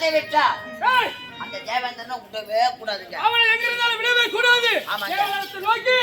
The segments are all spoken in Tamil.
மனதை விட்டா அந்த தேவேந்திரனை விடவே கூடாதுங்க. அவனை எங்க இருந்தாலும் விடவே கூடாது. தேவலோகத்தை நோக்கி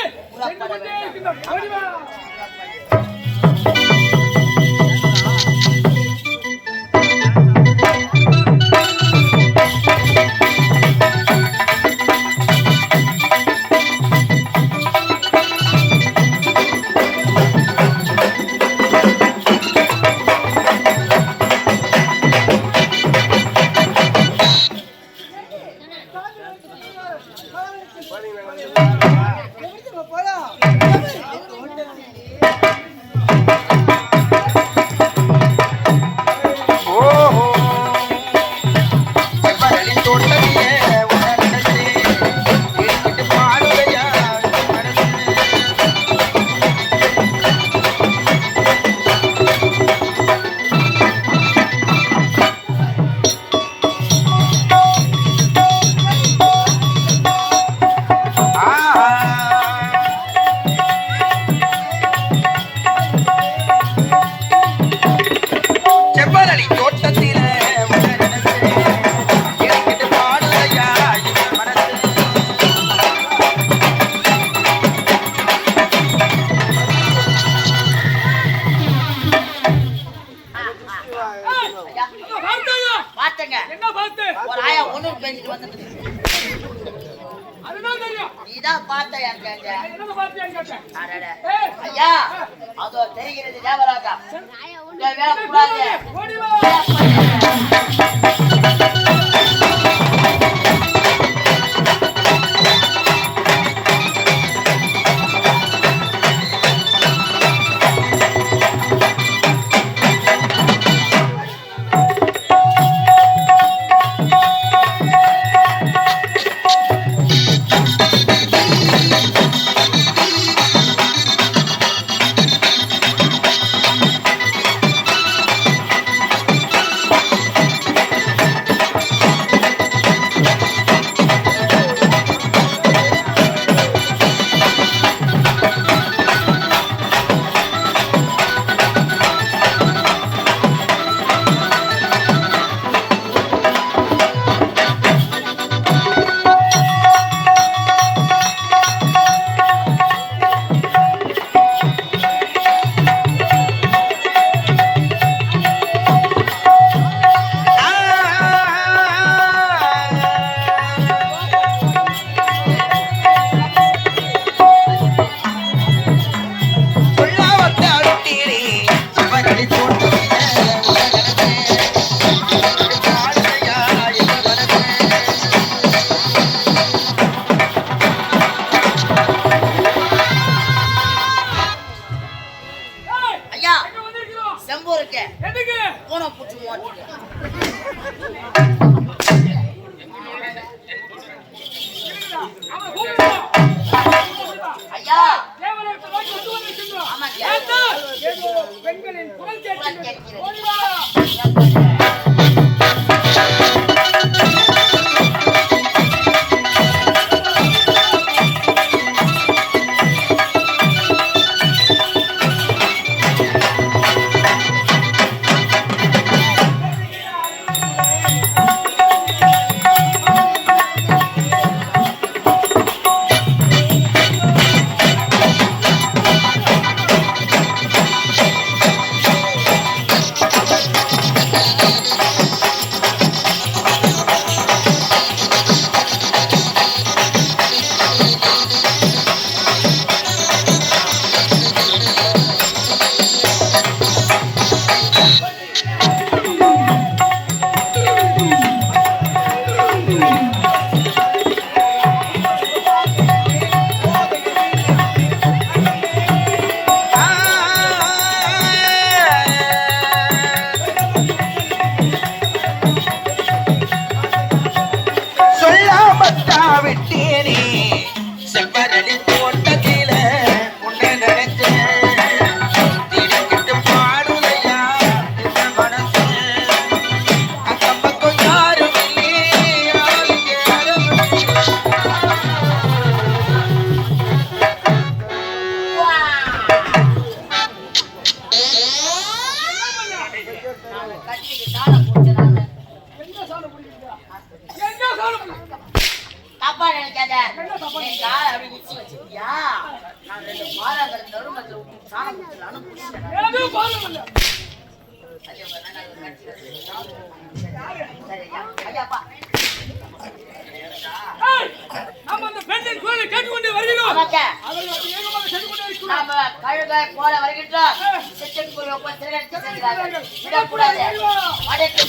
ஐயா அதோ தெரிகிறது தேவராஜா வேலை கூடாது. நான் 2 பாலாங்கர் நறுமணத்துல சாணம் குடிச்சலான்னு குடிச்சேன். ஏதோ பாலம் இல்ல. ஐயா சரி ஐயாப்பா. நாம அந்த பெண்ணின் குரலை கேட்டுக்கொண்டே வருகிறோம். ஆமாங்க. அவர்கள் அப்படி ஏகமாக சென்று கொண்டே இருக்கிறோம். நாம கழுகாய் போல வருகின்றோம். சித்தக்குரிய ஒப்ப சிறுகடித்து செல்கிறார்கள். விடக்கூடாது. அடைத்து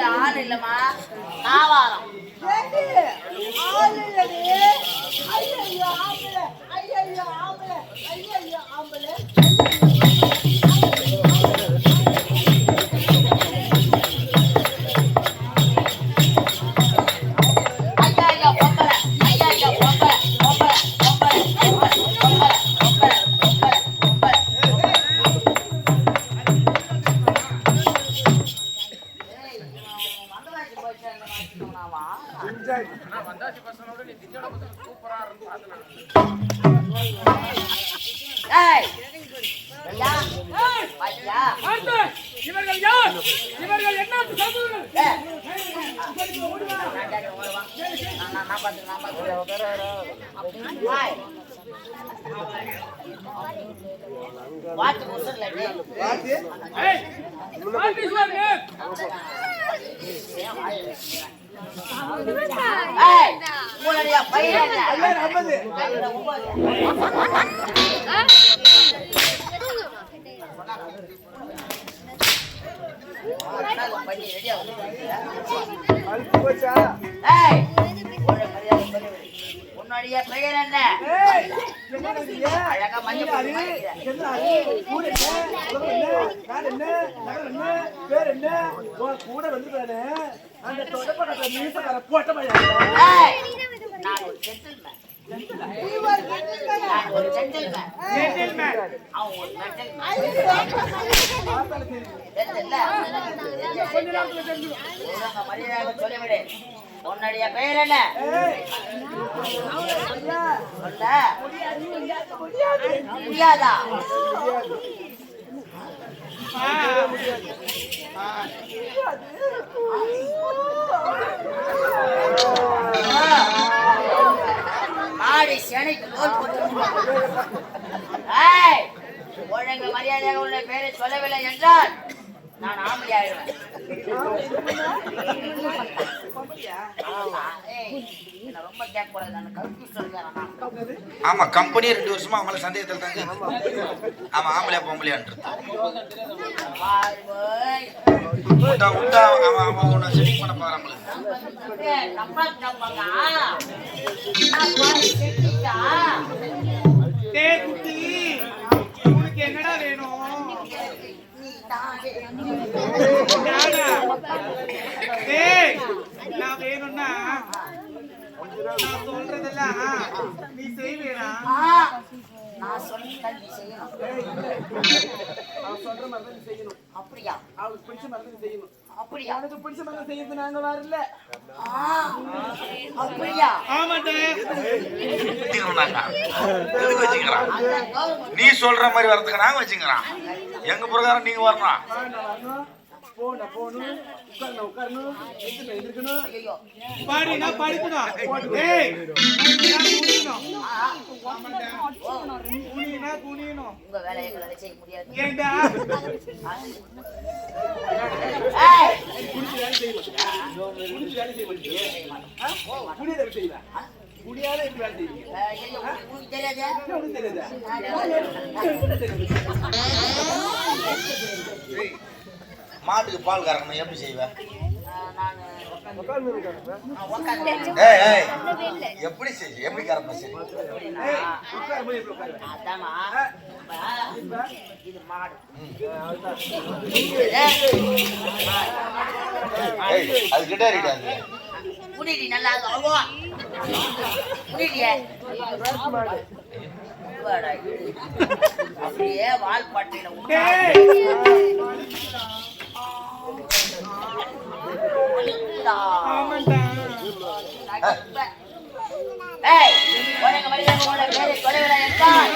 ஆள் இல்லம்மா நாவாரம் இவர்கள் யார்? இவர்கள் என்ன சமூகம்? வாட் முசல்ல டே ஏய் வாட் இஸ் யுவர் நேம்? ஏய் மூலடியா பையன் அல்ல நம்மது கையில உபாது பண்ணி ரெடியா வந்து போச்சா ஏய் உன்னுடைய பெயர் என்ன? ஏய் என்ன நீ அழகா மஞ்சள் போட்டு என்ன ஊர் என்ன நகர் என்ன பேர் என்ன உன் கூட வந்துட்டானே அந்த தொடப்பட்ட மீசக்கார போட்ட பையன் ஏய் நான் ஒரு ஜென்டில்மேன் நான் ஒரு ஜென்டில்மேன் அவன் ஒரு ஜென்டில்மேன் தெரியல கொஞ்ச நேரத்துல தெரிஞ்சிடும் மரியாதை சொல்லிவிடு உன்னுடைய பெயர் என்ன? சொல்ல முடியாதா? ஆடி சேனைக்கு நோய் போட்டு ஒழுங்கு மரியாதையாக உள்ள பேரை சொல்லவில்லை என்றால் நான் ஆம்பளை ஆயிடுவேன். ரொம்ப கேட்க கூடாது. நான் கன்ஃபியூஸ் இருக்கேன். ஆமா கம்பெனி 2 வருஷமா அவங்கள சந்தேகத்தில் தாங்க. ஆமா ஆம்பளையா பொம்பளையான்றது விட்டா விட்டா அவன் உன்னை செட்டிங் பண்ண போறாங்களே. உனக்கு என்னடா வேணும்? நான் வேணும்னா நான் சொல்றதெல்லாம் நீ செய்வேனா? நான் சொல்ற நீ செய்யணும். நான் சொல்ற மாதிரி நீ செய்யணும். அப்படியா? அவளுக்கு பிடிச்ச மாதிரி நீ செய்யணும். அப்படியா? எனக்கு பிடிச்ச மாதிரி செய்யறது நாங்க வரல. அப்படியா? நீ சொல்ற மாதிரி வரதுக்கு நாங்க வச்சுக்கிறோம். எங்க பிரகாரம் நீங்க வரணும். போகணும் உட்காரணும் எந்திரிக்கணும். ஐயோ பாடினா படிக்கணும். ஏய் குனியணும். குனியணும். உங்க வேலையை எங்களால செய்ய முடியாது. ஏண்டா ஏய், குடிச்சு வேலை செய்ய மாட்டியா? குடியாத எப்படி செய்வ? குடியாத எப்படி வேலை செய்வீங்க? ஐயோ, உங்களுக்கு தெரியாது. ஒண்ணும் தெரியாதா? மாட்டுக்கு பால் கறக்கணும் எப்படி செய்வேன்? நான் உட்காந்து ஏய் ஏய் எப்படி செய் எப்படி கறக்கணும் சரி? ஏய், உட்காரும்போது எப்படி உட்காருவ? அதாம்மா இப்ப இது மாடு. ஏய் அது கிட்ட இருக்காது. குடிடி நல்லா அவ்வளோ குடிடியே அப்படியே வால் பட்டியல ஆமாண்டா. ஏய் உனக்கு மரியாதை பேரை தொலைவில என்றால்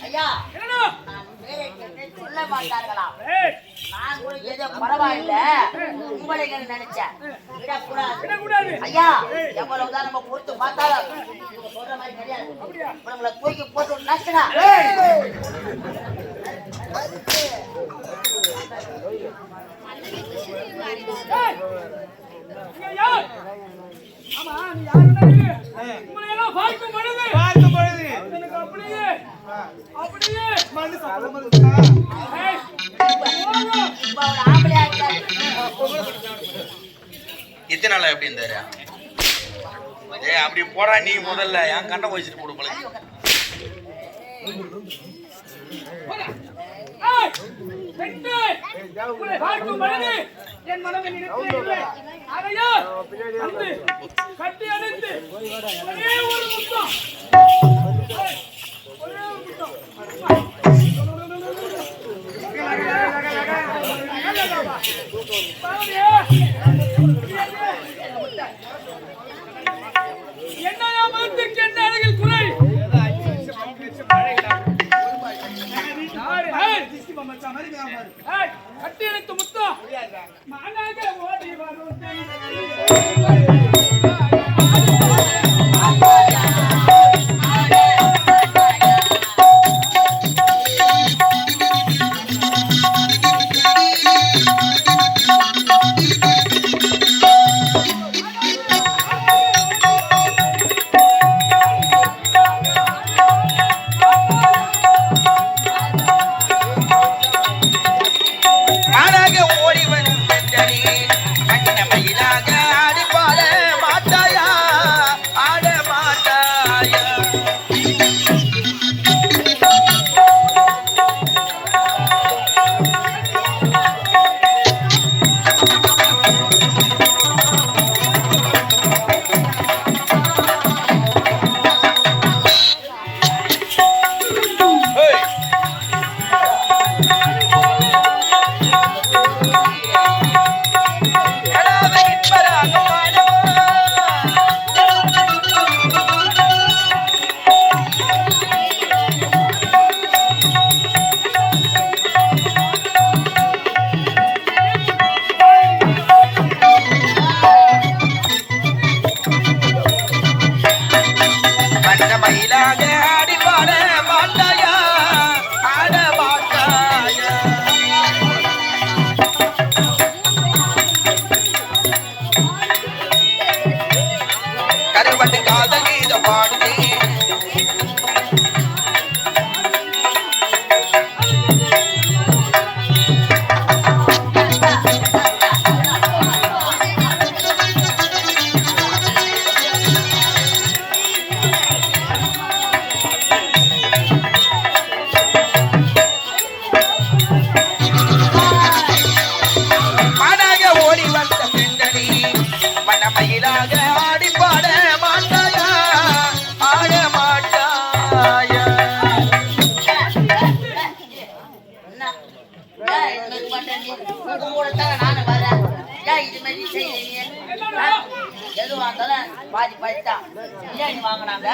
ஐயா என்னடா? நான் பேரை கேட்டு சொல்ல மாட்டார்களாம். ஏய் நான் கூட ஏதோ பரவாயில்ல உங்களை நினைச்சேன் விடக்கூடாது விடக்கூடாது. ஐயா எவ்வளவுதான் நம்ம பொறுத்து பார்த்தாலும் நீங்க சொல்ற மாதிரி கிடையாது. உங்களை தூக்கி போட்டு நச்சுனா இங்க யார்? ஆமா நீ யாருன்னா இரு. உங்களை எல்லாம் பார்க்கும் பொழுது எனக்கு அப்படியே மனசு சம்மதமா ஏய் போங்க. இப்ப அவர் ஆம்பளையா இருக்காரு. இத்தனை நாளா எப்படி இருந்தாரு? ஏய் அப்படி போடா நீ முதல்ல என் கண்ட வச்சுட்டு போடு போல. ஏய் பெண்ணே உங்களை பார்க்கும் பொழுது என் மனதில் நினைத்தே இல்லை. அதையா வந்து கட்டி அணைத்து ஒரே ஒரு முத்தம். ஏய், ஒரே ஒரு முத்தம். என்னையா மனத்திற்கு என்ன அழகில் குறை? ஏய், கட்டி அணைத்து முத்தம். மானாக ஓடி வரும் மானாக ஓடி வரும் பெண்களே கண்ண மயிலாக ஆடி பாட மாட்டாயா ஆட மாட்டாயா. ஏய் எடாவை இன்பராக பாடவா. வண்ண மயிலாக ஆடி பாட மாட்டாயா ஆட மாட்டாயா. கருவட்டு காதல் கீதம் பாடுதே மானாக ஓடி வந்த பெண்களே மனமயிலாக ஆடி பாட மாட்டாயா ஆட மாட்டாயா. என்ன? ஏன் இது மாதிரி பண்ற நீ? உன் கூடத்தானே நானும் வரேன். ஏன் இது மாதிரி நீ செய்யற நீ? ஆ? எதுவா இருந்தாலும் பாதி தான் பிரியாணி வாங்கினாங்க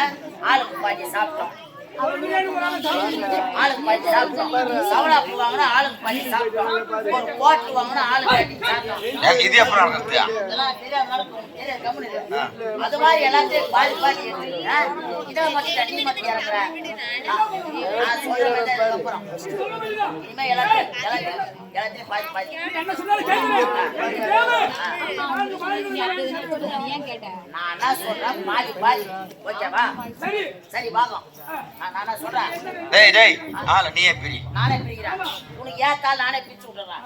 ஆளுக்கு பாதி சாப்பிட்டோம். ஆளுக்கு பாதி சாப்பிட்டோம். சவளா பூ வாங்கினா ஆளுக்கு பாதி சாப்பிட்டோம். ஒரு கோட்டு வாங்கினா ஆளுக்கு பாதி சாப்பிட்டோம். இது எப்ப நடக்குது? இதெல்லாம் தெரியாம நடக்கும். தெரியாது, கம்முனு இரு. அது மாதிரி எல்லாத்தையும் பாதி பாதி எடுத்துக்கிங்க. இதை மட்டும் தண்ணி மட்டும் இறக்குற. நான் சொல்ற மாதிரி தான் இதுக்கப்புறம். இனிமே எல்லாத்தையும் பாதி பாதி. நான் என்ன சொல்றேன், பாதி பாதி. ஓகேவா? சரி பாக்கம். நான் என்ன சொல்றேன், டேய் டேய் ஆள நீயே பிரி. நானே பிரிக்கிறேன். உனக்கு ஏத்தால் நானே பிரிச்சு விட்டுறேன்.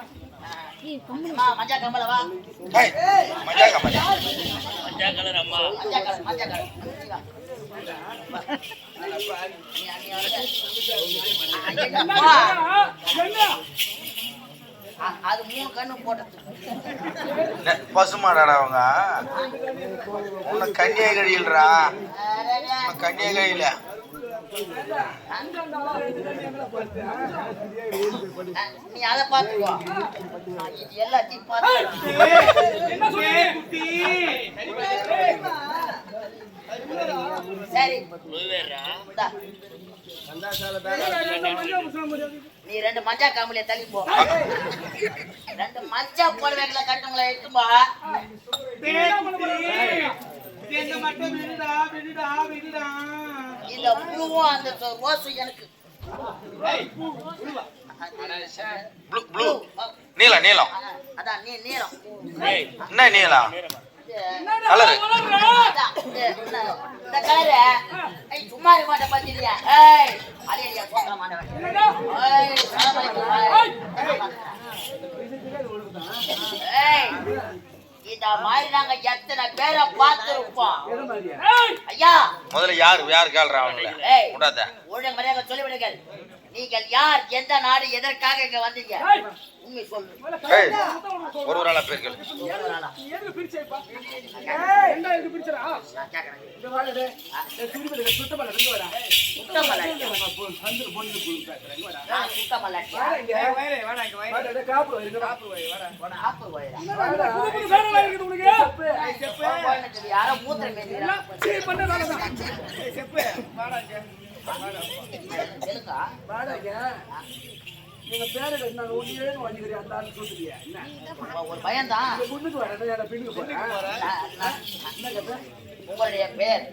மஞ்சா கம்பளவா? டேய் மஜா கமஜா. மஞ்சா கலர் மஞ்சா கலர். அது 3 கண்ணு போட்டது. பசுமாடாடா அவங்க. உன்னை கன்னியா கழியில்றா. கன்னியா கழியில நீ அதை பார்த்துக்கோ. இது எல்லாத்தையும் பார்த்து சரி. நீ 2 மஞ்சா காமலிய தள்ளி போ. 2 மஞ்சா புடவைகளை கட்டுங்களா எடுத்துப்பா. இந்த பூவும் அந்த ரோஸும் எனக்கு. ப்ளூ நீலம் நீலம். அதான் நீ நீலம். என்ன நீலம்? கலரு. இந்த கலரு சும்மா இருக்க மாட்டேன் பாத்தியா? ஏய் அடியா சொல்ற மாட்டேன். ஏய் ஏய் இந்த மாதிரி நாங்க எத்தனை பேரை பார்த்திருப்போம். ஐயா முதல்ல யாரு கேள்றா அவங்கள? ஏய் விடாத. ஒழுங்கு மரியாதை சொல்லிவிடுங்கள். நீங்கள் யார், எந்த நாடு, எதற்காக இங்க வந்தீங்க? உண்மை சொல்லு. ஏய் ஒரு ஆளா பேர்கள். எதுக்கு பிரிச்சேப்பா? என்ன எதுக்கு பிரிச்சறா? நான் கேக்குறேன். இந்த வாடே சுடுபல சுத்தமல ரெண்டு வாடா. சுத்தமல சந்திர பொண்ணு புல் பேசுறேன் வாடா. நான் சுத்தமல. வயலே வாடா இங்க வயலே. வாடா காப்பு இங்க காப்பு வை வாடா. வாடா ஆப்பு போயிடா. புது புது வேலை இருக்குது உங்களுக்கு. செப்பு யாரோ மூத்திர மேய்க்கிறா. சீ பண்ண வேலை தான். செப்பு வாடா இங்க. எதுக்கா? வாடா இங்க. நீங்க பேரல நான் ஒண்ணியே வாங்கிக்கிறேன் அந்த ஆளு சொல்றியா என்ன? ஒரு பையன் தான். இந்த பொண்ணுக்கு வரேன் நான் பின்னுக்கு போறேன். என்ன கேப்ப? உங்களுடைய பேர்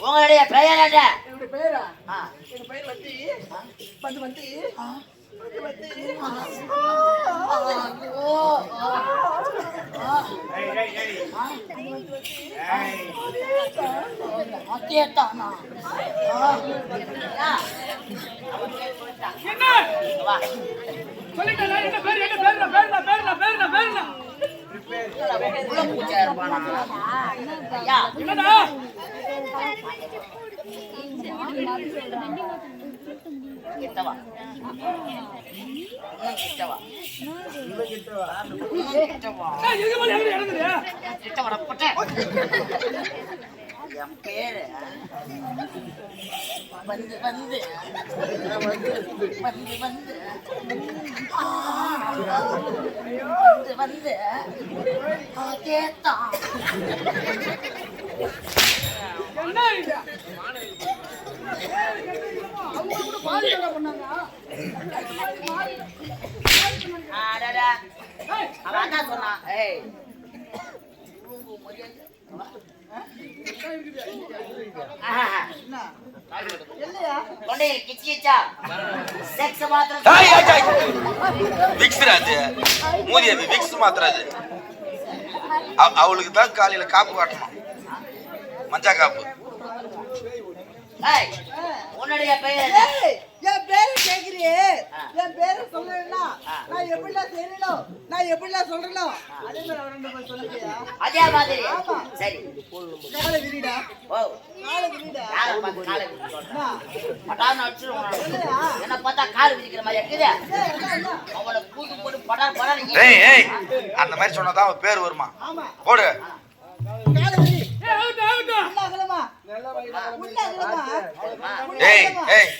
உங்களுடைய பெயர் என்ன? என்னோட பேரா? ஆ. என் பேர் வந்து வந்து வந்து கேட்டானா? என்ன? சொல்லிட்டேன் என்ன பேர் என்ன பேர்னா. உள்ள பூச்சா இருப்பானா? ஐயா என்னடா? கிட்டவா கிட்டவா இதுக்கு மேல எங்க இறங்குறியா? கிட்டவா போட்டேன். என் பேரு வந்து வந்து வந்து வந்து வந்து கேட்டான். என்ன இது? அவங்க கூட பாதி என்ன பண்ணாங்க? அடடா அவன் அதான் சொன்னான். ஏய் தொண்டையில் கிச்சிச்சா செக்ஸ் மாத்திரம் விக்ஸ்ராது மூதி அது விக்ஸ் மாத்திராது. அவளுக்கு தான் காலையில காப்பு காட்டணும். மஞ்சா காப்பு. உன்னுடைய பெயர் என் பேரை கேக்குறியே, என் பேரை சொல்லணும்னா நான் எப்படிலாம் தெரியணும், நான் எப்படிலாம் சொல்லணும், அதே மாதிரி அவர்கிட்ட போய் சொல்லுறியா? அதே மாதிரி சரி. காலை விரிடா, ஓ காலை விரிடா. யாரை பார்த்து காலை விரிச்சு சொல்றேன்? பட்டான்னு அடிச்சிருவான். என்ன பார்த்தா கால் விரிக்கிற மாதிரி இருக்குது. அவனை கூட்டு போட்டு படார் படார். ஏய் ஏய் அந்த மாதிரி சொன்னாதான் அவன் பேர் வருமா? போடு. காலை விரி. ஆகட்டும். உள்ள அகலமா, உள்ள அகலமா. ஏய் ஏய்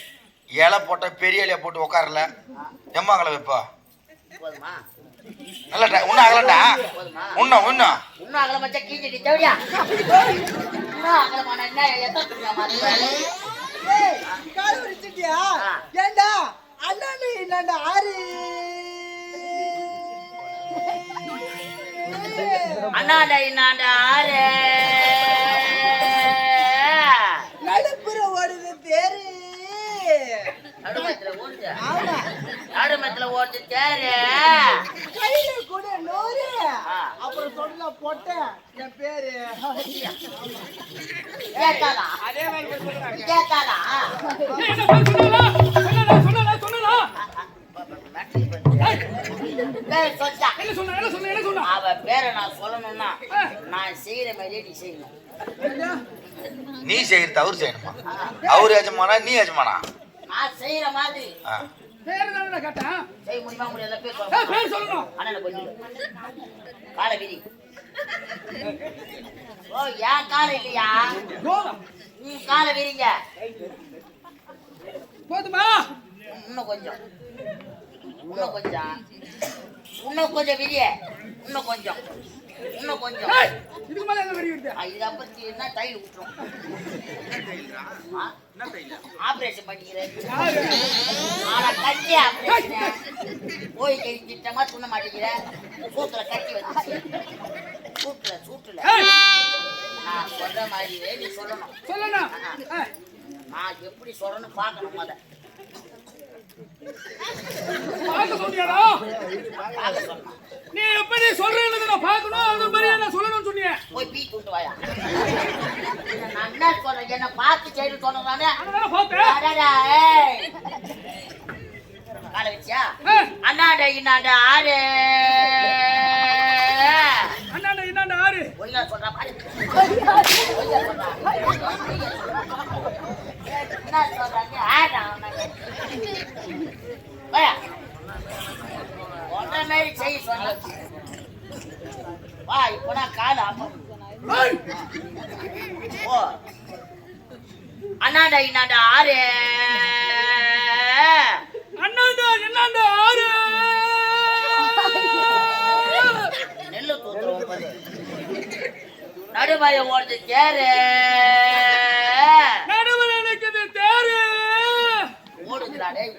இலை போட்ட பெரிய இலைய போட்டு உட்காரல எம்மாங்கள வைப்பா. போதுமா? நல்லடா உன்ன அகலடா. உன்ன இன்னும் அகல மச்சா கீஞ்சிட்டு தேவையா? இன்னும் அகலமான என்ன எத்தனை மாதிரி ஏய், கால் வலிச்சிட்டியா? ஏண்டா அண்ணாண்டு இன்னாண்டா ஆறு அண்ணாடா இன்னாண்டா ஆறு நடுப்புற ஓடுது தேரு. நடுமத்துல ஓடுது. ஆமா, நடுமத்துல ஓடுது தேரு. கையில கூட நூறு. அப்புறம் சொல்ல போட்ட என் பேரு கேட்டாளா? அதே மாதிரி போய் சொல்றாங்க. கேட்டாளா? என்ன பேர் சொன்னதா பேர் சொல்லிட்டா. என்ன சொன்னா அவ பேரை நான் சொல்லணும்னா நான் செய்யற மாதிரியே நீ செய்யணும். நீ செய்யறது அவர் செய்யணுமா? அவர் எஜமானா நீ எஜமானா? நான் செய்யற மாதிரி பேர் தானே கேட்டேன். செய்ய முடியுமா முடியாத பேர் பேர் சொல்லணும். அண்ணனை கொஞ்சம் காலை விரி. ஓ ஏன் காலை இல்லையா? காலை விரிங்க. போதுமா? இன்னும் கொஞ்சம் விரிய. இன்னும் கொஞ்சம் இதுக்கு மேல என்ன வெடி வருது? இதை பத்தி என்ன தையல் விட்டுரும். ஆபரேஷன் பண்ணிக்கிறேன். ஆனா கட்டி ஆபரேஷன் போய் திட்டமா துண்ண மாட்டேங்கிற. சூத்துல கட்டி வந்து சூட்டுல நான் சொல்ற மாதிரியே நீ சொல்லணும். நான் எப்படி சொல்லணும் பார்க்கணும். முத பார்க்க சொன்னியாடா? பார்க்க சொல்லணும். நீ எப்படி சொல்றேன்னு நான் பார்க்கணும். அது மாதிரி நான் சொல்லணும்னு சொன்னீங்க. போய் பீ கொண்டு வாயா. நான் என்ன சொல்றேன்? என்ன பார்த்து செய்து சொன்னதானே? அதான் பார்த்தேன். காலை வச்சியா? அண்ணாடா இன்னாண்டா ஆறு. அண்ணாண்ட இன்னாண்ட ஆறு. ஒழுங்கா சொல்றா பாரு. என்ன சொல்றாங்க? ஆடா வாயா. ஒன்றை மாரி செய்ய சொல்ல. வா இப்போ நான் காலை ஆமா. ஓ அண்ணாடா இன்னாண்டா ஆறு. அண்ணாண்ட இன்னாண்ட ஆறு. நெல்லு தூத்துறோம் பாரு. நடுமலை ஓடுது தேரு. நடுவுல நிக்குது தேரு. ஓடுதுடா டேய்.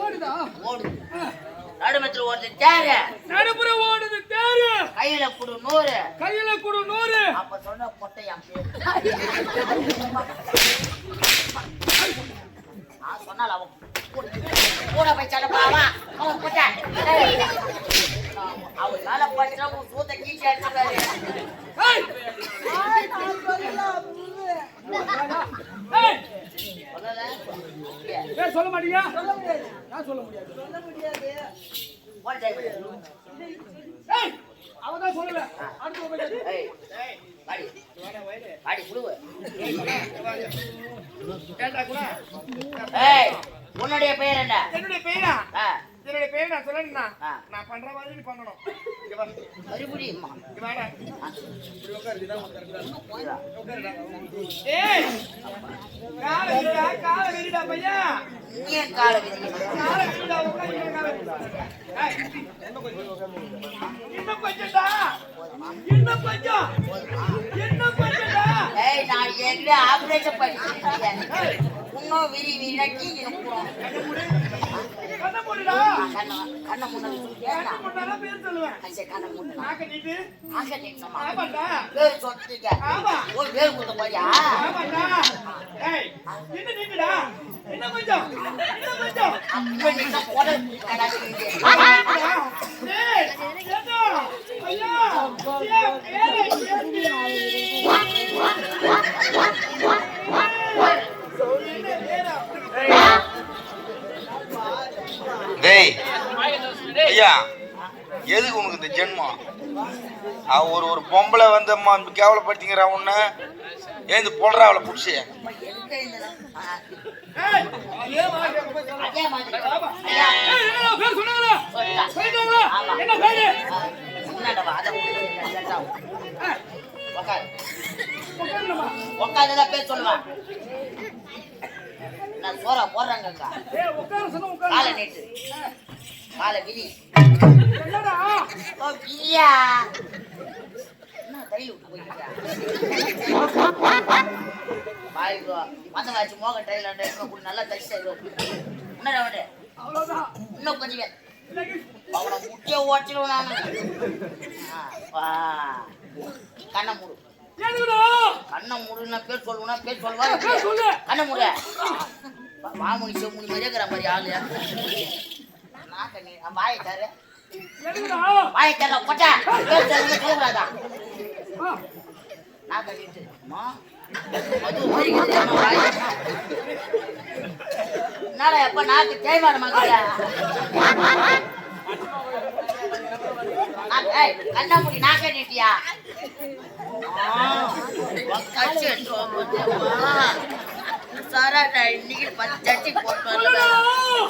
ஓடுதா? ஓடுது. நடுமத்துல ஓடுது தேரு. நடுப்புற ஓடுது தேரு. கையில குடு 100. கையில கொடு 100. அப்ப சொன்ன பொட்டையா பேரு. நான் சொன்னால அவன் கூட போய் சடப்பாவா. அவன் பொட்டை. அவன் மேல பட்டா உன் சூத்த கீச்சு அடிச்சுட்டாரு. ஏய் நான் சொல்லலாம். ஏய் சொல்லல. ஏய் சொல்ல மாட்டீங்க? சொல்ல முடியாது. நான் சொல்ல முடியாது. சொல்ல முடியாது. Phone time. ஏய் அவதான் சொல்லல. அடுத்து போய் ஏய் பாடி. பாடி புடுவு. ஏய் உன்னுடைய பெயர் என்ன? என்னுடைய பேரா? ஆ என்னுடைய பேர் நான் சொல்லணும்னா ஆ. நான் பண்ற மாதிரி நீ பண்ணணும். இங்க வா. மறுபடியுமா? இங்க வாடா. இப்படி உட்காரு. இதான் உட்காருடா. போயிடா. ஏய் கால வெறிடா பையா. நீ ஏன் காலை விதிக்கணும்? கால வெறிடா உட்காரு. ஏய் இன்னும் கொஞ்சம்டா. இன்னும் கொஞ்சம்டா. ஏய் நான் ஏற்கனவே ஆபரேஷன் பண்ணிட்டேன். இன்னும் விரினா கீழே நிற்கிறோம். கண்ண போடுடா. கண்ணை முன்னாடி கண்ண போட்டாதான் பேர் சொல்லுவேன். கண்ணை முன்னாடி நாக்க நீட்டு. ஆக நிற்கமா ஆமாண்டா. பேர் சொல்லிட்டீங்க. ஆமா. ஒரு பேர் கொடுத்த போறியா? ஆமாண்டா. ஏய் இன்னும் நீட்டுடா. இன்னும் கொஞ்சம். அப்ப நிற்க போட கடாச்சு. ஏய் ஏதோ ஐயா டேய் ஐயா, எதுக்கு உனக்கு இந்த ஜென்மம்? அவ ஒரு பொம்பளை வந்து அம்மா கேவலப்படுத்திங்கிறா உன்ன. ஏந்து போடுறா அவளை பிடிச்சி. அதே மாதிரி பேர் சொன்னாங்களா? சொல்லிட்டாங்களா? என்ன பேரு? உட்காந்துதான் பேர் சொல்லுவான். நான் சோறா போடுறாங்கக்கா. ஏய் உட்கார சொன்னா உட்கார. காலை நீட்டு. காலை விரி. என்னடா? ஓ விரியா. என்ன தையல் விட்டு போயிட்டா? ஆயிடுவா மந்தமாச்சு மோக டைலர் நல்லா தச்சு இன்னும் அவ்வளவுதான். இன்னும் கொஞ்சம் அவனை முக்கிய ஓட்டிடுவோம் நானு கண்ணை மூடு ஏனுடா? கண்ணை மூடுன்னா பேர் சொல்லுவா பேர் சொல்லுவா சொல்லு. கண்ணை மூட மாமுனி செம்முனி மாதிரியே இருக்கிற மாதிரி ஆளு நாக்க நீ வாயை தர ஏனுடா? வாயை தர கொட்டா பேர் சொல்லுங்க சொல்லக்கூடாதா ஆ, நாக்க நீட்டு என்னடா எப்ப நாக்கு தேய்மான மகள கண்ணா முடி நாக்க நீட்டியா சாராட்டா இன்னைக்கு 10 சட்டி போட்டு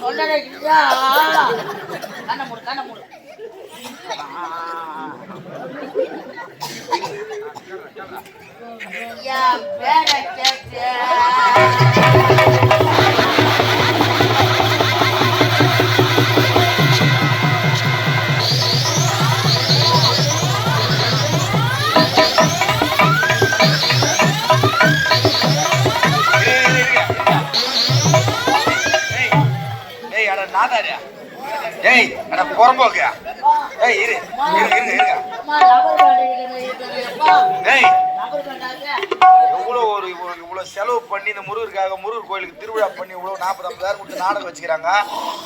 சொல்லல இல்லையா கண்ணை மூடு கண்ணை மூடு பேர கேட்டு நாதாரியா ஏய் அட புறம்போக்க ஏய் இரு இருங்க ஏய் இவ்வளவு செலவு பண்ணி இந்த முருகர் கோயிலுக்கு திருவிழா பண்ணி இவ்வளவு 40-50,000 கொடுத்து நாடகம் வச்சுக்கிறாங்க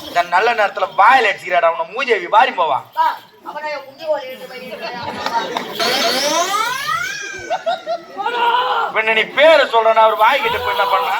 இந்த நல்ல நேரத்துல வாயில அடிச்சுக்கிறாடா அவனை மூஜேவி வாரி போவா பின்ன நீ பேரை சொல்றேன்னா அவர் வாய்கிட்ட போய் என்ன பண்ண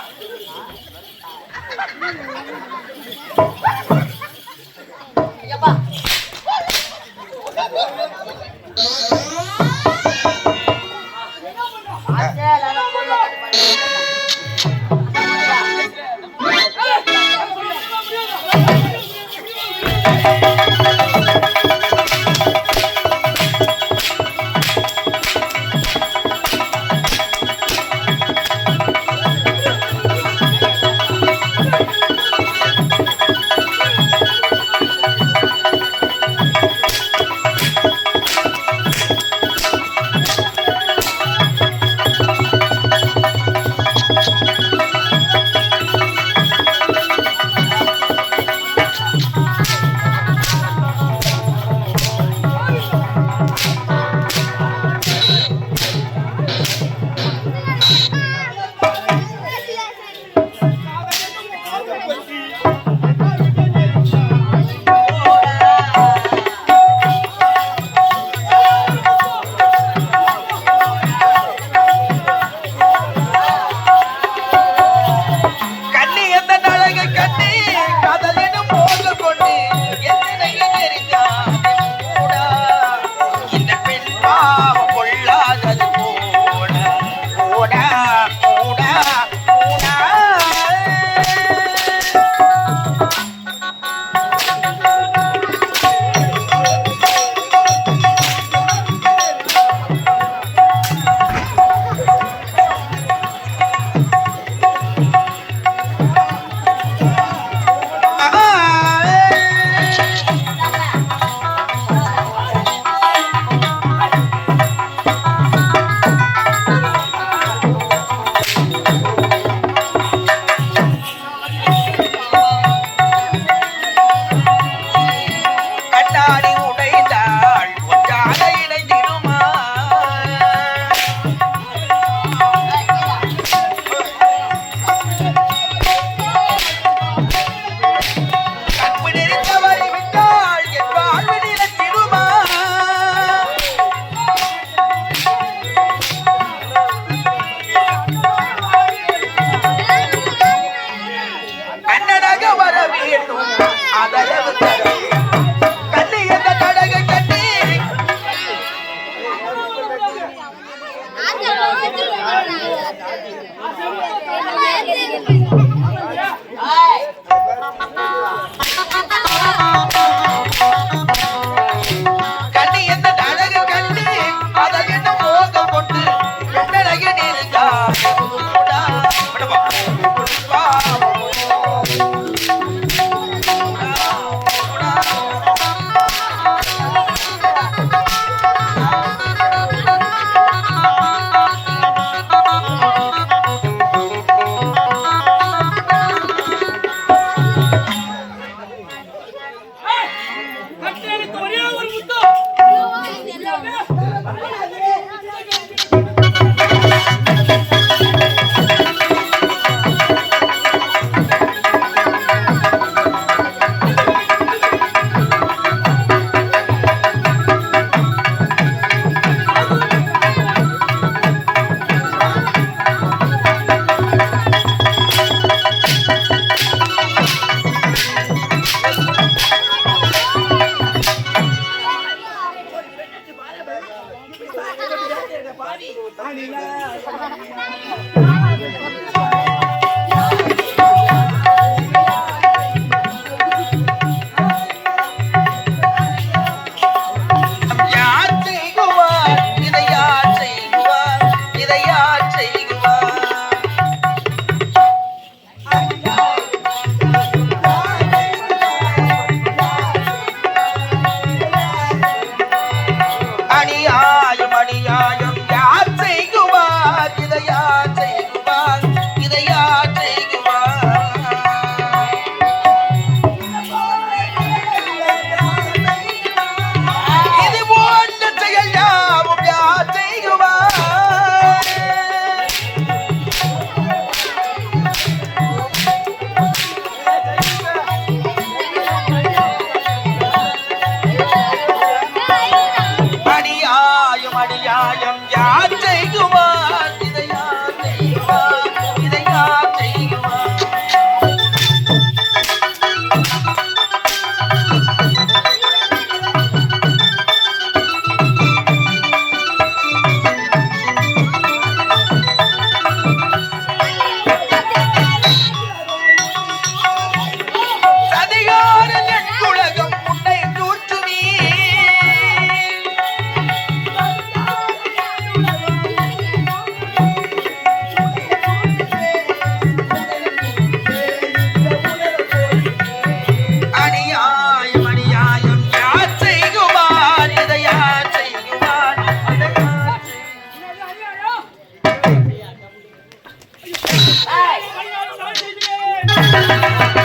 ஏய், கையாலும் நான் செய்கிறேன்.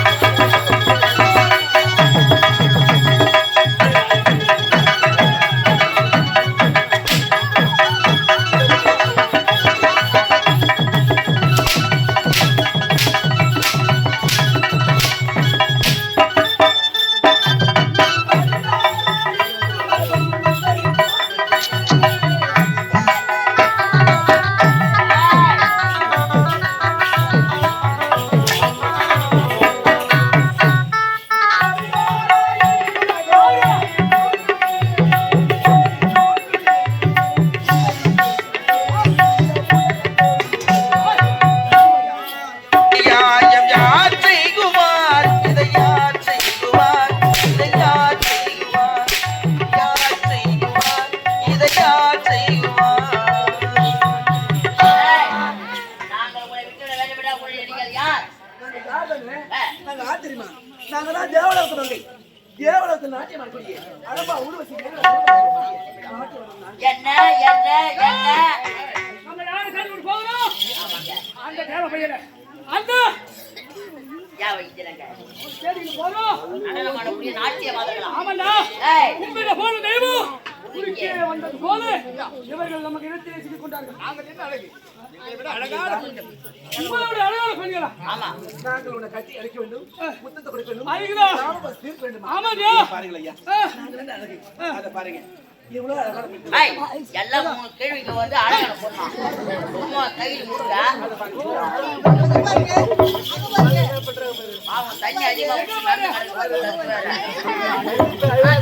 யாயம் யார் செய்குவார் இதை யார் செய்குவார் இதை யார் செய்குவார் யார் செய்குவார் இதை யார் செய்குவார் ஏய், நாங்கள் உங்களை விட்டு வேலை விட உங்களை நீங்கள் யார்? நாங்க யார் தானே? ஏய், நாங்க யார் தெரியுமா? நாங்க தான் தேவலோகத்து மங்கை. தேவலோகத்து நாட்டியம் ஆடக்கூடிய அழகா ஊர்வசி என்ன என்ன என்ன நம்ம யாரும் கல்வி போகிறோம் அந்த தேவை பையன அந்த ஏன் வைக்கிறங்க தேடிக்கு போறோம். நடனம் ஆடக்கூடிய நாட்டியவாதங்களா? ஆமாண்டா ஏய், உண்மையில போன தெய்வம் குறுக்கே வந்தது போல இவர்கள் நமக்கு இடத்திலே சிக்கிக் கொண்டார்கள். நாங்கள் என்ன அழகு உங்களோட அழகான பெண்களா? ஆமா. நாங்கள் உன்னை கட்டி அழைக்க வேண்டும், முத்தத்தை கொடுக்க வேண்டும், ஐயா சாபத்தை தீர்க்க வேண்டும். ஆமாண்டா பாருங்கள் ஐயா, நாங்கள் என்ன அழகு அதை பாருங்க. இவ்வளவு அழகான பெண்கள். ஏய், எல்லாம் மூணு கேள்விக்கு வந்து அழகான பொண்ணா? சும்மா கையில் முடுங்க. பாவம், தண்ணி அதிகமா குடிச்சு நடந்து கிடக்குறாரு.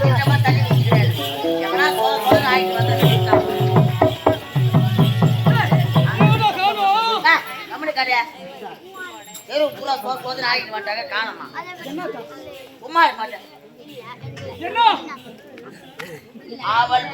கொஞ்சமா தண்ணி குடிக்கிறாரு. எவனா போதும் ஆயிட்டு வந்து நிறுத்தாம. கம்முனு கதைய தெரு பூரா சோதனை ஆகிட்டு மாட்டாங்க, காணமா சும்மா இருக்க மாட்டேன். என்ன அவள்